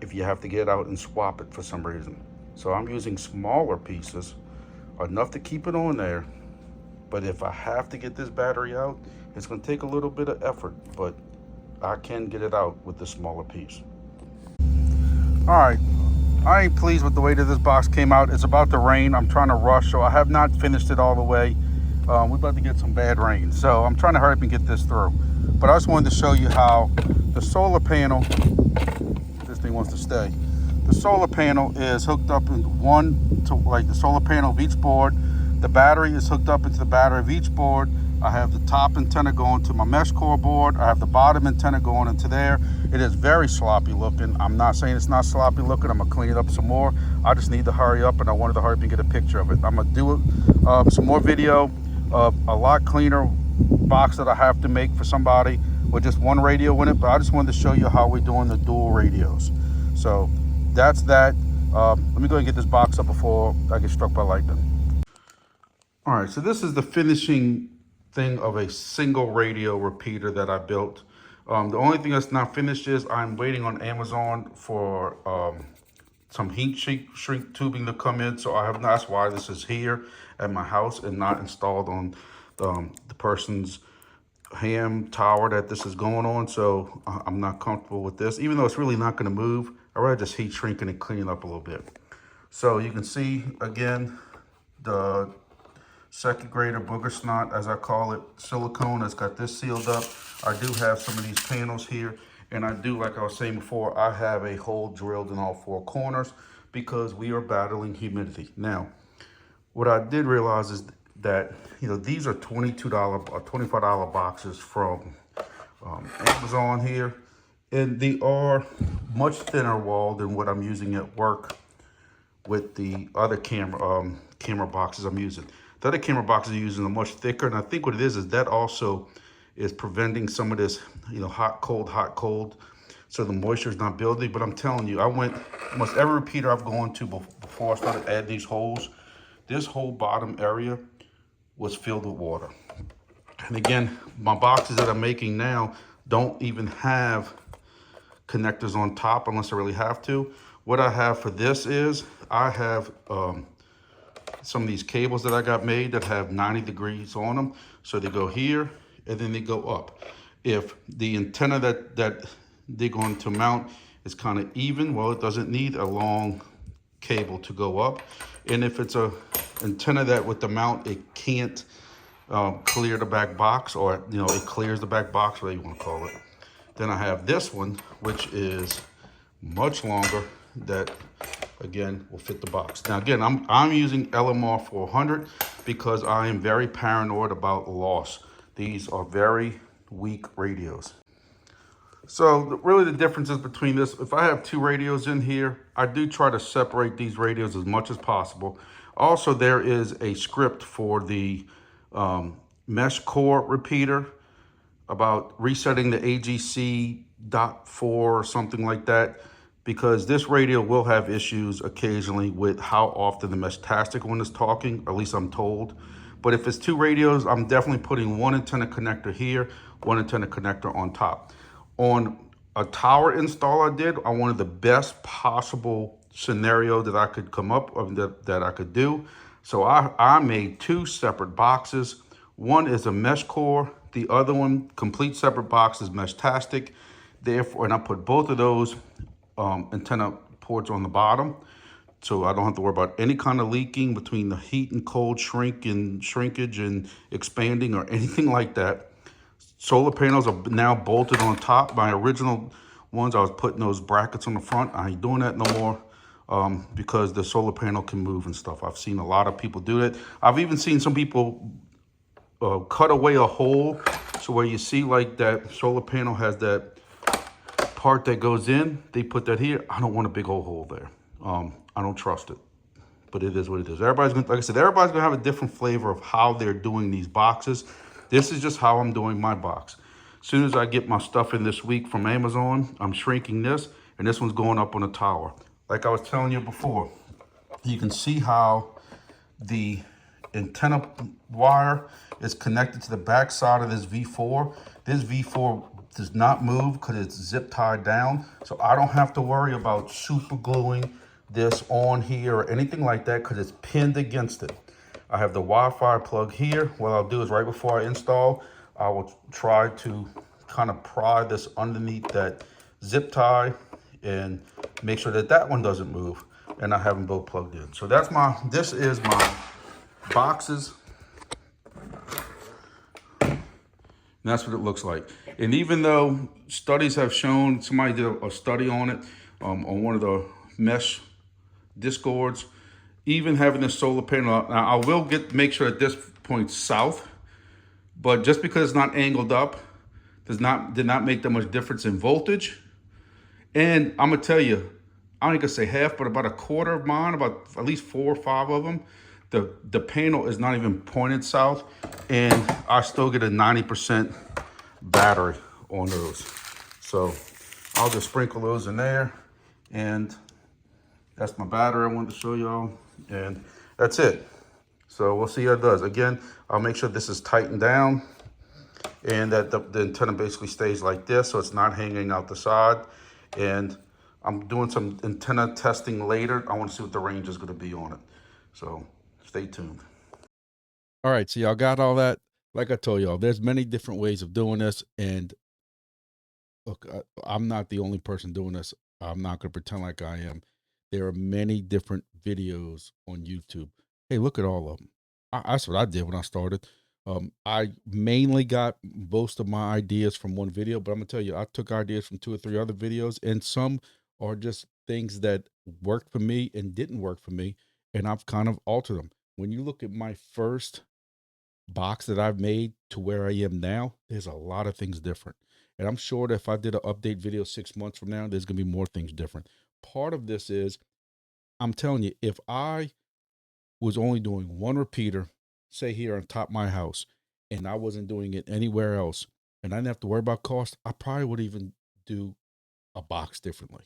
if you have to get out and swap it for some reason. So I'm using smaller pieces, enough to keep it on there. But if I have to get this battery out, it's going to take a little bit of effort, but I can get it out with the smaller piece. All right, I ain't pleased with the way that this box came out. It's about to rain. I'm trying to rush, so I have not finished it all the way. We're about to get some bad rain, so I'm trying to hurry up and get this through. But I just wanted to show you how the solar panel, this thing wants to stay. The solar panel is hooked up in the solar panel of each board. The battery is hooked up into the battery of each board. I have the top antenna going to my Meshcore board. I have the bottom antenna going into there. It is very sloppy looking. I'm not saying it's not sloppy looking. I'm gonna clean it up some more. I just need to hurry up, and I wanted to hurry up and get a picture of it. I'm gonna do some more video of a lot cleaner box that I have to make for somebody with just one radio in it, but I just wanted to show you how we're doing the dual radios. So that's that. Let me go and get this box up before I get struck by lightning. All right, so this is the finishing thing of a single radio repeater that I built. The only thing that's not finished is I'm waiting on Amazon for some heat shrink tubing to come in. So that's why this is here at my house and not installed on the person's ham tower that this is going on. So I'm not comfortable with this, even though it's really not going to move. I'd rather just heat shrink it and clean it up a little bit. So you can see again the second grader booger snot, as I call it, silicone. It's got this sealed up. I do have some of these panels here, and I do, like I was saying before, I have a hole drilled in all four corners because we are battling humidity. Now, what I did realize is that, these are $22 or $25 boxes from Amazon here, and they are much thinner wall than what I'm using at work with the other camera boxes I'm using. The other camera boxes are using are much thicker, and I think what it is that also is preventing some of this, hot, cold, so the moisture is not building. But I'm telling you, I went almost every repeater I've gone to before I started adding these holes. This whole bottom area was filled with water. And again, my boxes that I'm making now don't even have connectors on top unless I really have to. What I have for this is I have some of these cables that I got made that have 90 degrees on them. So they go here and then they go up. If the antenna that they're going to mount is kind of even, well, it doesn't need a long cable to go up. And if it's a antenna that with the mount, it can't clear the back box, or it clears the back box, whatever you want to call it. Then I have this one, which is much longer, that again will fit the box. Now again, I'm using LMR 400 because I am very paranoid about loss. These are very weak radios. So really the differences between this, if I have two radios in here, I do try to separate these radios as much as possible. Also, there is a script for the Meshcore repeater about resetting the AGC .4 or something like that, because this radio will have issues occasionally with how often the Meshtastic one is talking, or at least I'm told. But if it's two radios, I'm definitely putting one antenna connector here, one antenna connector on top. On a tower install I did, I wanted the best possible scenario that I could come up with, that I could do. So I made two separate boxes. One is a Meshcore, the other one, complete separate box, is Meshtastic. Therefore, and I put both of those antenna ports on the bottom, so I don't have to worry about any kind of leaking between the heat and cold shrinkage and expanding or anything like that. Solar panels are now bolted on top. My original ones, I was putting those brackets on the front. I ain't doing that no more because the solar panel can move and stuff. I've seen a lot of people do that. I've even seen some people cut away a hole, so where you see like that solar panel has that part that goes in, they put that here. I don't want a big old hole there. I don't trust it, but it is what it is. Everybody's gonna, like I said, everybody's gonna have a different flavor of how they're doing these boxes. This is just how I'm doing my box. As soon as I get my stuff in this week from Amazon, I'm shrinking this, and this one's going up on a tower. Like I was telling you before, you can see how the antenna wire is connected to the back side of this V4. This V4 does not move because it's zip tied down. So I don't have to worry about super gluing this on here or anything like that because it's pinned against it. I have the Wi-Fi plug here. What I'll do is right before I install, I will try to kind of pry this underneath that zip tie and make sure that that one doesn't move, and I have them both plugged in. So this is my boxes. And that's what it looks like. And even though studies have shown, somebody did a study on it on one of the mesh discords, even having this solar panel, now I will make sure that this points south, but just because it's not angled up did not make that much difference in voltage. And I'm gonna tell you, I ain't gonna say half, but about a quarter of mine, about at least 4 or 5 of them, the panel is not even pointed south, and I still get a 90% battery on those. So I'll just sprinkle those in there, and that's my battery I wanted to show y'all, and that's it. So we'll see how it does. Again, I'll make sure this is tightened down and that the antenna basically stays like this so it's not hanging out the side. And I'm doing some antenna testing later. I want to see what the range is going to be on it. So stay tuned. All right, so y'all got all that. Like I told y'all, there's many different ways of doing this, and look, I'm not the only person doing this. I'm not going to pretend like I am. There are many different videos on YouTube. Hey, look at all of them. That's what I did when I started. I mainly got most of my ideas from one video, but I'm gonna tell you, I took ideas from 2 or 3 other videos, and some are just things that worked for me and didn't work for me, and I've kind of altered them. When you look at my first box that I've made to where I am now, there's a lot of things different. And I'm sure that if I did an update video 6 months from now, there's gonna be more things different. Part of this is, I'm telling you, if I was only doing one repeater, say here on top of my house, and I wasn't doing it anywhere else, and I didn't have to worry about cost, I probably would even do a box differently.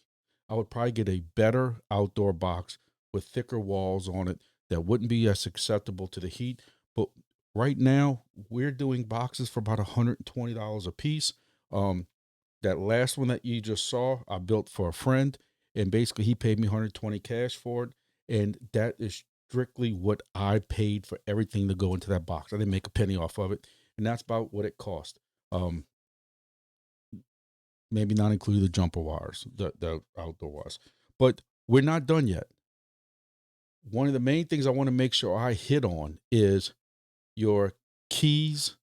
I would probably get a better outdoor box with thicker walls on it that wouldn't be as susceptible to the heat. But right now, we're doing boxes for about $120 a piece. That last one that you just saw, I built for a friend, and basically he paid me 120 cash for it, and that is strictly what I paid for everything to go into that box. I didn't make a penny off of it, and that's about what it cost. Maybe not include the jumper wires, the outdoor wires. But we're not done yet. One of the main things I want to make sure I hit on is your keys,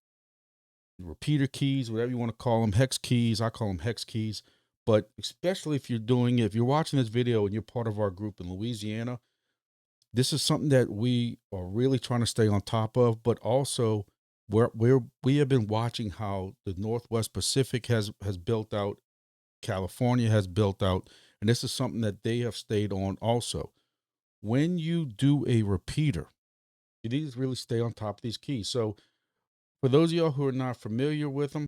repeater keys, whatever you want to call them, hex keys. I call them hex keys. But especially if you're doing it, if you're watching this video and you're part of our group in Louisiana, this is something that we are really trying to stay on top of. But also, we have been watching how the Northwest Pacific has built out, California has built out, and this is something that they have stayed on also. When you do a repeater, you need to really stay on top of these keys. So for those of y'all who are not familiar with them,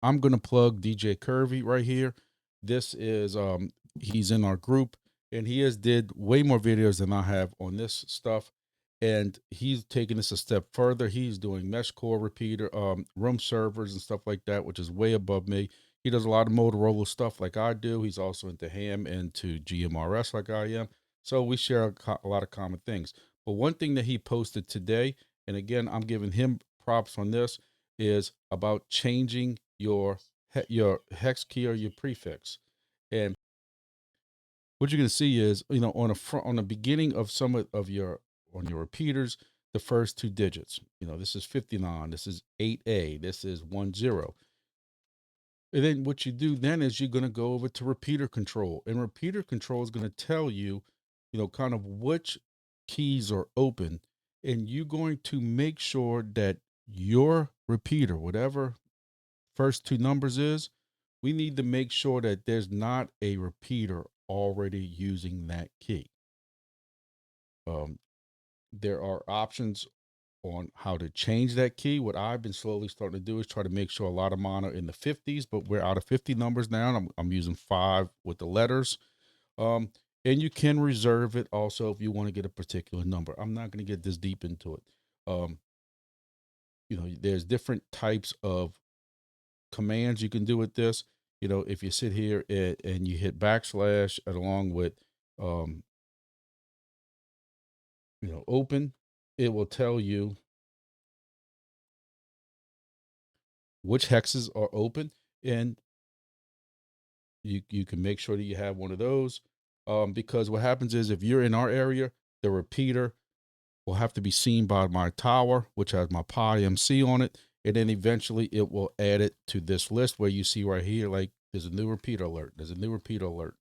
I'm going to plug DJ Curvy right here. This is, he's in our group, and he has did way more videos than I have on this stuff. And he's taking this a step further. He's doing Meshcore repeater, room servers and stuff like that, which is way above me. He does a lot of Motorola stuff like I do. He's also into ham and to GMRS like I am. So we share a lot of common things. But one thing that he posted today, and again, I'm giving him props on this, is about changing your hex key or your prefix. And what you're going to see is, on the beginning of some of your, on your repeaters, the first 2 digits, this is 59, this is 8A, this is 10. And then what you do then is you're going to go over to repeater control, and repeater control is going to tell you, kind of which keys are open, and you're going to make sure that your repeater, whatever first 2 numbers is, we need to make sure that there's not a repeater already using that key. There are options on how to change that key. What I've been slowly starting to do is try to make sure a lot of mine are in the 50s, but we're out of 50 numbers now. And I'm using 5 with the letters. Um, and you can reserve it also if you want to get a particular number. I'm not going to get this deep into it. There's different types of commands you can do with this. If you sit here and you hit backslash along with, um, open, it will tell you which hexes are open, and you can make sure that you have one of those. Because what happens is if you're in our area, the repeater will have to be seen by my tower, which has my Pi MC on it. And then eventually it will add it to this list where you see right here, like there's a new repeater alert. There's a new repeater alert.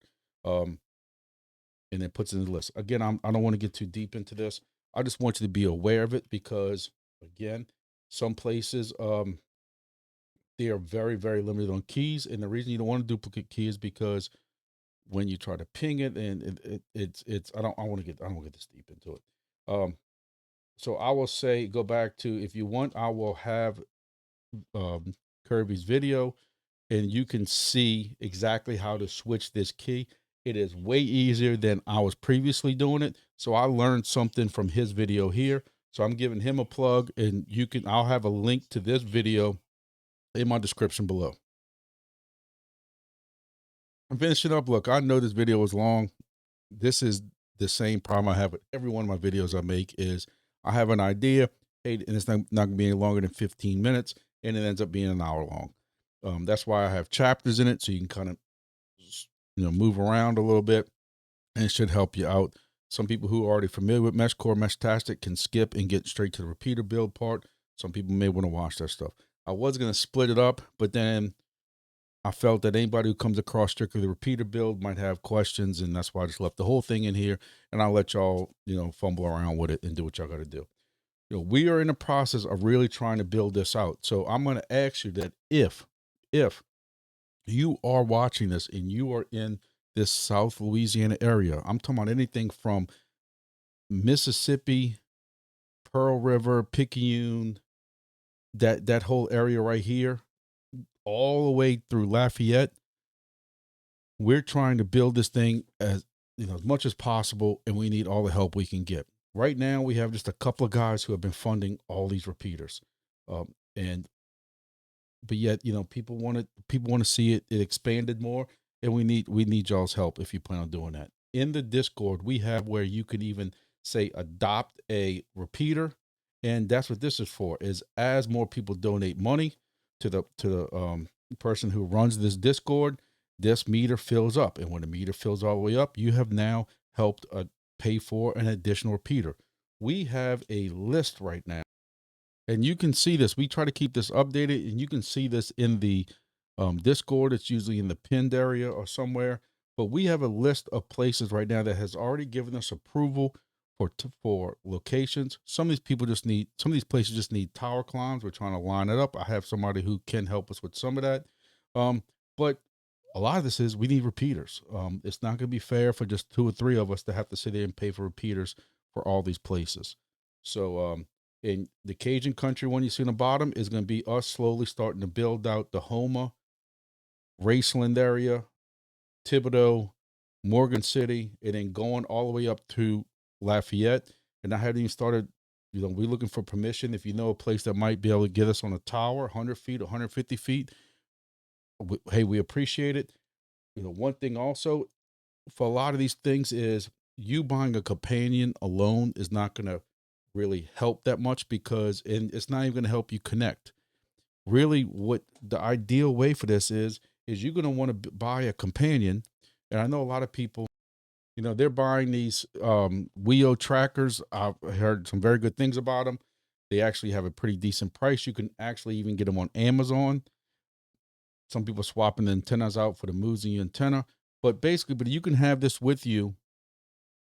And it puts it in the list. Again, I don't want to get too deep into this. I just want you to be aware of it because, again, some places, they are very, very limited on keys. And the reason you don't want to duplicate keys is because when you try to ping it, and it's I don't want to get this deep into it. So I will say, go back to, if you want, I will have Kirby's video, and you can see exactly how to switch this key. It is way easier than I was previously doing it. So I learned something from his video here. So I'm giving him a plug, and I'll have a link to this video in my description below. I'm finishing up. Look, I know this video was long. This is the same problem I have with every one of my videos I make is I have an idea, hey, and it's not going to be any longer than 15 minutes, and it ends up being an hour long. That's why I have chapters in it, so you can kind of, move around a little bit, and it should help you out. Some people who are already familiar with Meshcore, Meshtastic can skip and get straight to the repeater build part. Some people may want to watch that stuff. I was going to split it up, but then I felt that anybody who comes across strictly the repeater build might have questions, and that's why I just left the whole thing in here, and I'll let y'all, fumble around with it and do what y'all got to do. We are in the process of really trying to build this out. So I'm going to ask you that if you are watching this and you are in this South Louisiana area, I'm talking about anything from Mississippi, Pearl River, Picayune, that whole area right here, all the way through Lafayette. We're trying to build this thing as much as possible, and we need all the help we can get. Right now, we have just a couple of guys who have been funding all these repeaters, but yet people want to see it expanded more, and we need y'all's help if you plan on doing that. In the Discord, we have where you can even say adopt a repeater, and that's what this is for. Is as more people donate money to the person who runs this Discord, this meter fills up, and when the meter fills all the way up, you have now helped pay for an additional repeater. We have a list right now, and you can see this. We try to keep this updated, and you can see this in the Discord. It's usually in the pinned area or somewhere, but we have a list of places right now that has already given us approval for locations. Some of these places just need tower climbs. We're trying to line it up. I have somebody who can help us with some of that. But a lot of this is we need repeaters. It's not going to be fair for just 2 or 3 of us to have to sit there and pay for repeaters for all these places. So, in the Cajun country one you see on the bottom is going to be us slowly starting to build out the Houma, Raceland area, Thibodaux, Morgan City, and then going all the way up to Lafayette. And I haven't even started, we're looking for permission. If you know a place that might be able to get us on a tower, 100 feet, 150 feet, hey, we appreciate it. One thing also for a lot of these things is you buying a companion alone is not going to really help that much, because it's not even going to help you connect. Really, what the ideal way for this is you're going to want to buy a companion. And I know a lot of people, they're buying these WIO trackers. I've heard some very good things about them. They actually have a pretty decent price. You can actually even get them on Amazon. Some people swapping the antennas out for the Musi antenna. But you can have this with you.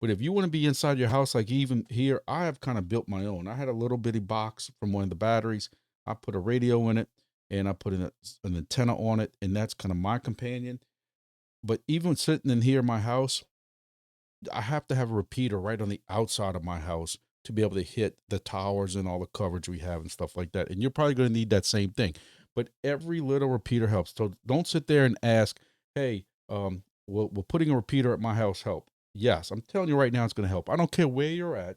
But if you want to be inside your house, like even here, I have kind of built my own. I had a little bitty box from one of the batteries. I put a radio in it, and I put an antenna on it, and that's kind of my companion. But even sitting in here in my house, I have to have a repeater right on the outside of my house to be able to hit the towers and all the coverage we have and stuff like that. And you're probably going to need that same thing. But every little repeater helps. So don't sit there and ask, hey, will putting a repeater at my house help? Yes, I'm telling you right now, it's going to help. I don't care where you're at.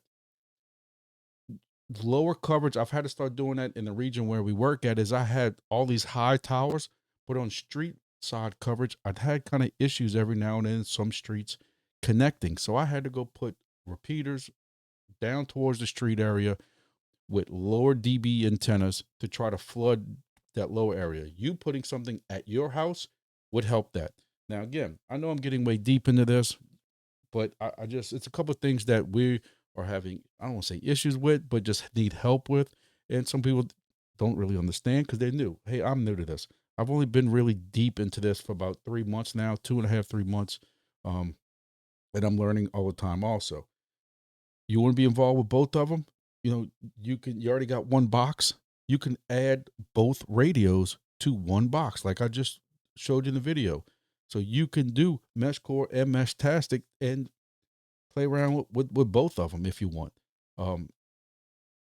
Lower coverage, I've had to start doing that in the region where we work at, is I had all these high towers, but on street side coverage, I'd had kind of issues every now and then in some streets connecting. So I had to go put repeaters down towards the street area with lower dB antennas to try to flood that lower area. You putting something at your house would help that. Now, again, I know I'm getting way deep into this, but I just, it's a couple of things that we are having, I don't want to say issues with, but just need help with. And some people don't really understand because they're new. Hey, I'm new to this. I've only been really deep into this for about 3 months now, 2.5, 3 months. And I'm learning all the time also. You want to be involved with both of them? You already got one box. You can add both radios to one box, like I just showed you in the video. So you can do Meshcore and Meshtastic and play around with both of them if you want.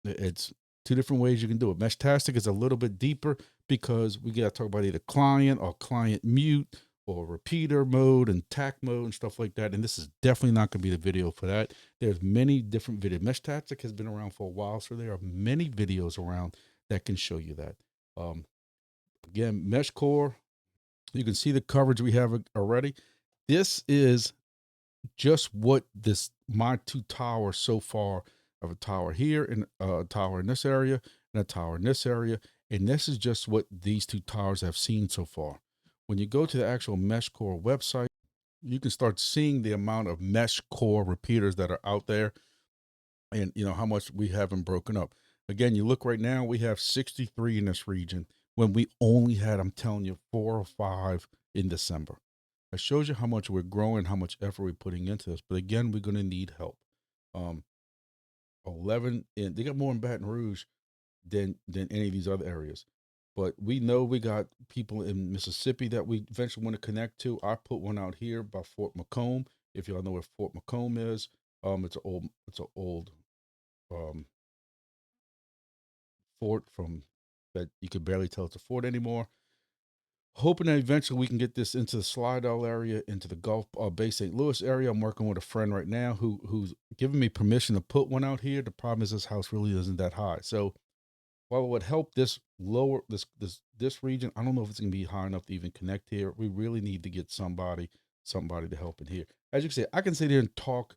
It's two different ways you can do it. Meshtastic is a little bit deeper because we got to talk about either client or client mute or repeater mode and TAC mode and stuff like that. And this is definitely not going to be the video for that. There's many different videos. Meshtastic has been around for a while, so there are many videos around that can show you that. Again, Meshcore, you can see the coverage we have already. This is just what my two towers so far. Of a tower here and a tower in this area and a tower in this area. And this is just what these two towers have seen so far. When you go to the actual Meshcore website, you can start seeing the amount of Meshcore repeaters that are out there and how much we haven't broken up. Again, you look right now, we have 63 in this region when we only had, I'm telling you, 4 or 5 in December. It shows you how much we're growing, how much effort we're putting into this. But again, we're going to need help. 11, and they got more in Baton Rouge than any of these other areas. But we know we got people in Mississippi that we eventually want to connect to. I put one out here by Fort McComb. If y'all know where Fort McComb is, it's an old fort from that you could barely tell it's a fort anymore. Hoping that eventually we can get this into the Slidell area, into the Gulf Bay St. Louis area. I'm working with a friend right now who's giving me permission to put one out here. The problem is this house really isn't that high. So while it would help this region, I don't know if it's gonna be high enough to even connect here. We really need to get somebody to help in here. As you can see, I can sit here and talk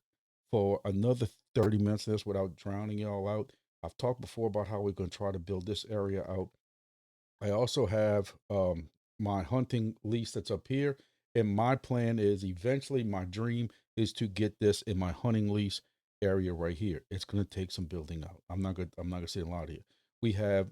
for another 30 minutes of this without drowning y'all out. I've talked before about how we're gonna try to build this area out. I also have my hunting lease that's up here. And my plan is eventually, my dream is to get this in my hunting lease area right here. It's going to take some building out. I'm not gonna say a lot here. We have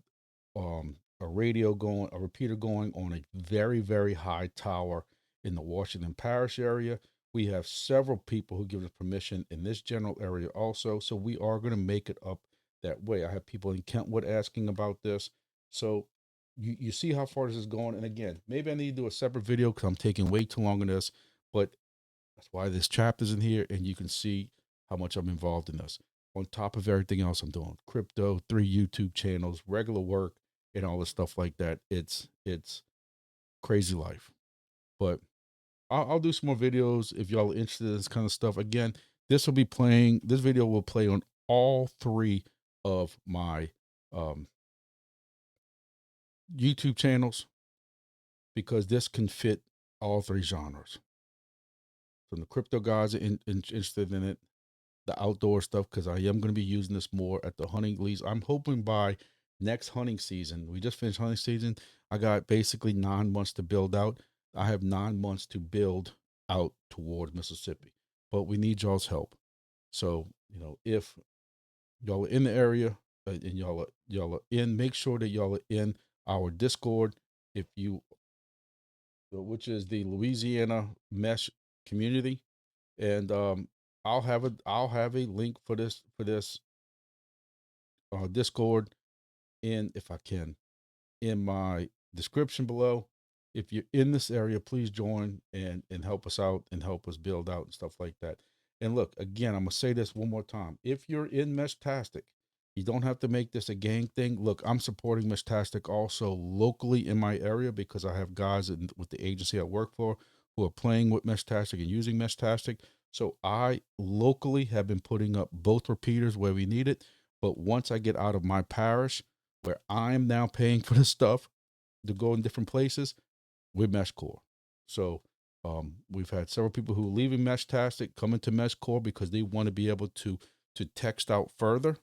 a radio going, a repeater going on a very, very high tower in the Washington Parish area. We have several people who give us permission in this general area also. So we are going to make it up that way. I have people in Kentwood asking about this. So you see how far this is going. And again, maybe I need to do a separate video because I'm taking way too long in this, but that's why this chapter's in here, and you can see how much I'm involved in this. On top of everything else I'm doing, crypto, 3 YouTube channels, regular work, and all this stuff like that. It's crazy life. But I'll do some more videos if y'all are interested in this kind of stuff. Again, this video will play on all 3 of my YouTube channels, because this can fit all 3 genres. From the crypto guys are interested in it, the outdoor stuff, because I am going to be using this more at the hunting lease. I'm hoping by next hunting season, we just finished hunting season, I got basically 9 months to build out. I have 9 months to build out towards Mississippi, but we need y'all's help. So, if y'all are in the area and y'all are in, make sure that y'all are in our Discord. If you which is the Louisiana Mesh community, and I'll have a link for this Discord if I can, in my description below. If you're in this area, please join and help us out and help us build out and stuff like that. And look, again, I'm gonna say this one more time. If you're in Meshtastic, you don't have to make this a gang thing. Look, I'm supporting Meshtastic also locally in my area because I have guys with the agency I work for who are playing with Meshtastic and using Meshtastic. So I locally have been putting up both repeaters where we need it. But once I get out of my parish, where I'm now paying for the stuff to go in different places, with Meshcore. So we've had several people who are leaving Meshtastic, coming to Meshcore because they want to be able to text out further.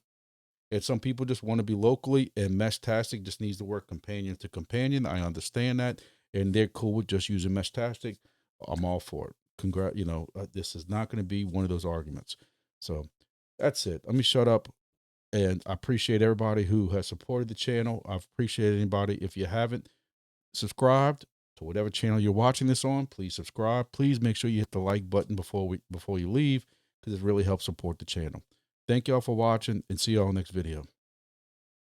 And some people just want to be locally, and Meshtastic just needs to work companion to companion. I understand that, and they're cool with just using Meshtastic. I'm all for it. This is not going to be one of those arguments. So that's it. Let me shut up. And I appreciate everybody who has supported the channel. I appreciate anybody. If you haven't subscribed to whatever channel you're watching this on, please subscribe. Please make sure you hit the like button before you leave, because it really helps support the channel. Thank y'all for watching, and see y'all next video.